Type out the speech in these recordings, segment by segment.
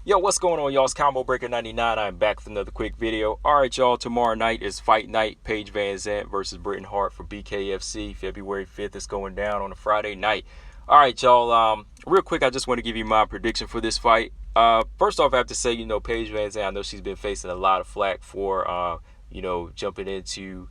Yo, what's going on, y'all? It's Combo Breaker 99. I'm back with another quick video. Alright, y'all, tomorrow night is fight night. Paige Vanzant versus Hart for Bkfc. February 5th is going down on a Friday night. Alright, y'all, real quick, I just want to give you my prediction for this fight. First off, I have to say, Paige Vanzant, I know she's been facing a lot of flack for, jumping into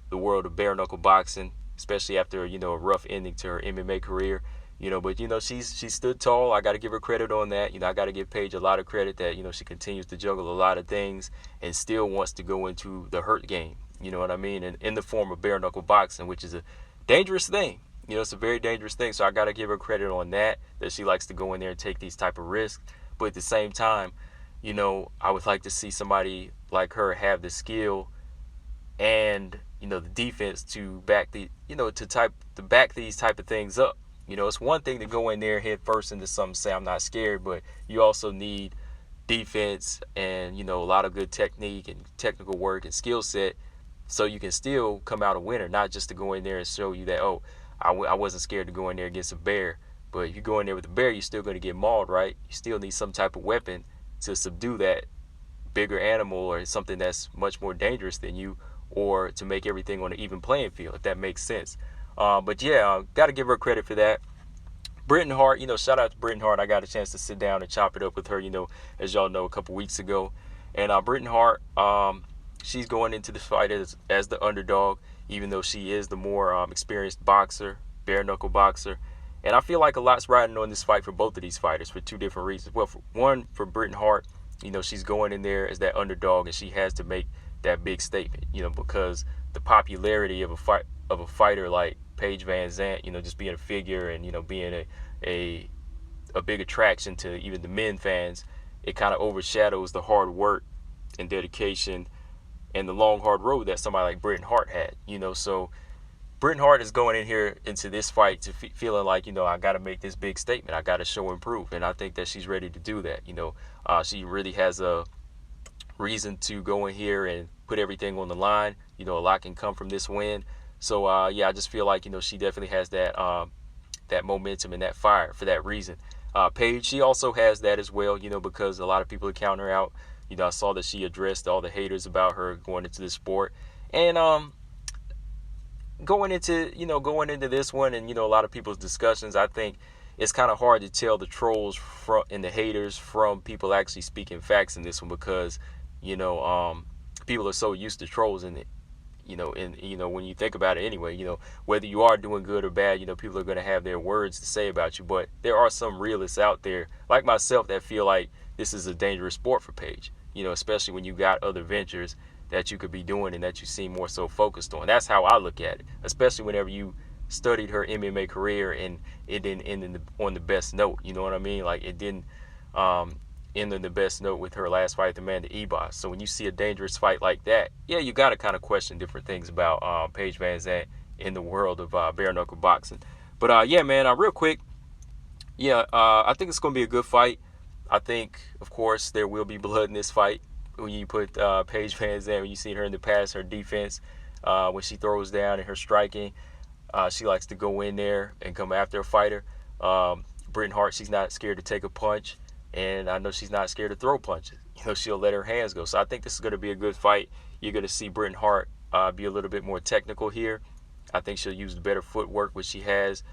the world of bare knuckle boxing, especially after, a rough ending to her MMA career. But she stood tall. I got to give her credit on that. I got to give Paige a lot of credit that she continues to juggle a lot of things and still wants to go into the hurt game. You know what I mean? And in the form of bare knuckle boxing, which is a dangerous thing. It's a very dangerous thing. So I got to give her credit on that she likes to go in there and take these type of risks. But at the same time, I would like to see somebody like her have the skill and the defense to back to back these type of things up. It's one thing to go in there head first into something, say I'm not scared, but you also need defense and, a lot of good technique and technical work and skill set so you can still come out a winner, not just to go in there and show you that, oh, I wasn't scared to go in there against a bear. But if you go in there with a bear, you're still going to get mauled, right? You still need some type of weapon to subdue that bigger animal or something that's much more dangerous than you, or to make everything on an even playing field, if that makes sense. But yeah, got to give her credit for that. Hart, shout out to Hart. I got a chance to sit down and chop it up with her, as y'all know, a couple weeks ago. And Hart, she's going into this fight as the underdog, even though she is the more experienced boxer, bare knuckle boxer. And I feel like a lot's riding on this fight for both of these fighters for two different reasons. Well, for Hart, she's going in there as that underdog, and she has to make that big statement, because the popularity of a fighter like Paige Vanzant, just being a figure and being a big attraction to even the men fans, it kind of overshadows the hard work and dedication and the long hard road that somebody like Hart had. So Hart is going in here into this fight to feeling like, I got to make this big statement. I got to show and prove, and I think that she's ready to do that. She really has a reason to go in here and put everything on the line. A lot can come from this win. So yeah, I just feel like she definitely has that that momentum and that fire for that reason. Paige, she also has that as well, because a lot of people count her out. I saw that she addressed all the haters about her going into the sport, and going into this one, and a lot of people's discussions, I think it's kind of hard to tell the trolls and the haters from people actually speaking facts in this one, because people are so used to trolls in it. When you think about it anyway, whether you are doing good or bad, people are going to have their words to say about you. But there are some realists out there, like myself, that feel like this is a dangerous sport for Paige, especially when you got other ventures that you could be doing and that you seem more so focused on. That's how I look at it, especially whenever you studied her MMA career and it didn't end on the best note. You know what I mean? Like, it didn't end on the best note with her last fight, Amanda Ebos. So when you see a dangerous fight like that, yeah, you got to kind of question different things about Paige Vanzant in the world of bare knuckle boxing. But yeah, man, real quick, yeah, I think it's going to be a good fight. I think, of course, there will be blood in this fight. When you put Paige Vanzant, when you see her in the past, her defense, when she throws down and her striking, she likes to go in there and come after a fighter. Hart, she's not scared to take a punch. And I know she's not scared to throw punches. She'll let her hands go. So I think this is going to be a good fight. You're going to see Hart be a little bit more technical here. I think she'll use the better footwork, which she has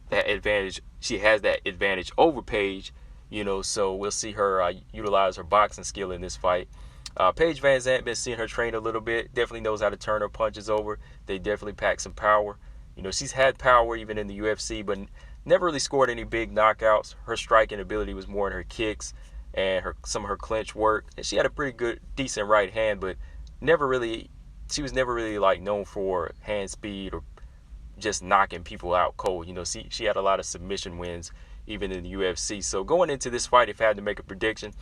that advantage. She has that advantage over Paige, so we'll see her utilize her boxing skill in this fight. Paige Vanzant, been seeing her train a little bit. Definitely knows how to turn her punches over. They definitely pack some power. She's had power even in the UFC, but never really scored any big knockouts. Her striking ability was more in her kicks and some of her clinch work. And she had a pretty good, decent right hand, but she was never really like known for hand speed or just knocking people out cold. She had a lot of submission wins even in the UFC. So going into this fight, if I had to make a prediction,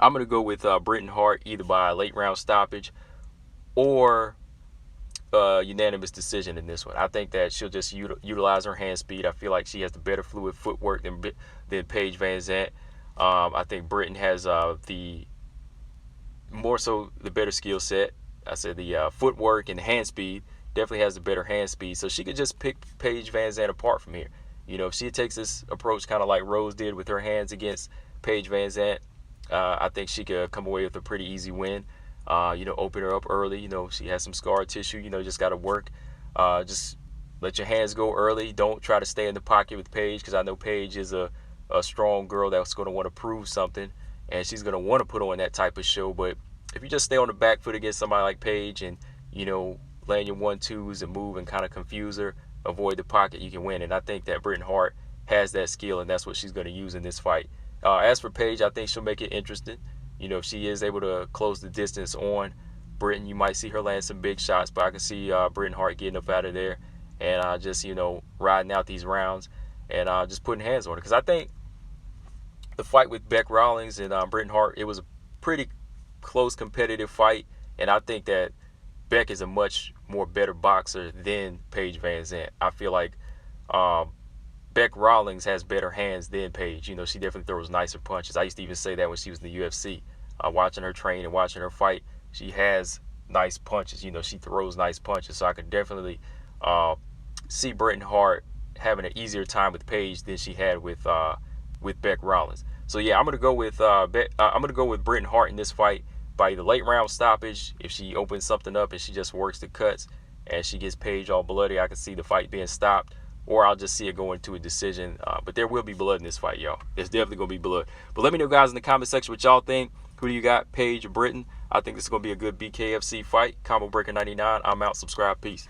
I'm going to go with Hart either by a late round stoppage or unanimous decision in this one. I think that she'll just utilize her hand speed. I feel like she has the better fluid footwork than Paige Vanzant. I think Britain has the better skill set. I said the footwork and hand speed. Definitely has the better hand speed. So she could just pick Paige Vanzant apart from here. If she takes this approach kind of like Rose did with her hands against Paige Vanzant, I think she could come away with a pretty easy win. Open her up early. She has some scar tissue. Just got to work. Just let your hands go early. Don't try to stay in the pocket with Paige, because I know Paige is a strong girl that's going to want to prove something, and she's going to want to put on that type of show. But if you just stay on the back foot against somebody like Paige and, land your 1-2s and move and kind of confuse her, avoid the pocket, you can win. And I think that Britain Hart has that skill, and that's what she's going to use in this fight. As for Paige, I think she'll make it interesting. If she is able to close the distance on Britain, you might see her land some big shots, but I can see Britain Hart getting up out of there and just, riding out these rounds and just putting hands on her. Because I think the fight with Bec Rawlings and Britain Hart, it was a pretty close competitive fight, and I think that Bec is a much more better boxer than Paige Vanzant. I feel like Bec Rawlings has better hands than Paige. She definitely throws nicer punches. I used to even say that when she was in the UFC. Watching her train and watching her fight, she has nice punches. She throws nice punches. So I could definitely see Britain Hart having an easier time with Paige than she had with Bec Rawlings. So yeah, I'm gonna go with Britain Hart in this fight by the late round stoppage. If she opens something up and she just works the cuts and she gets Paige all bloody, I can see the fight being stopped, or I'll just see it going to a decision. But there will be blood in this fight, y'all. There's definitely gonna be blood. But let me know, guys, in the comment section what y'all think. Who do you got, Paige or Britain? I think this is gonna be a good BKFC fight. Combo Breaker 99. I'm out. Subscribe. Peace.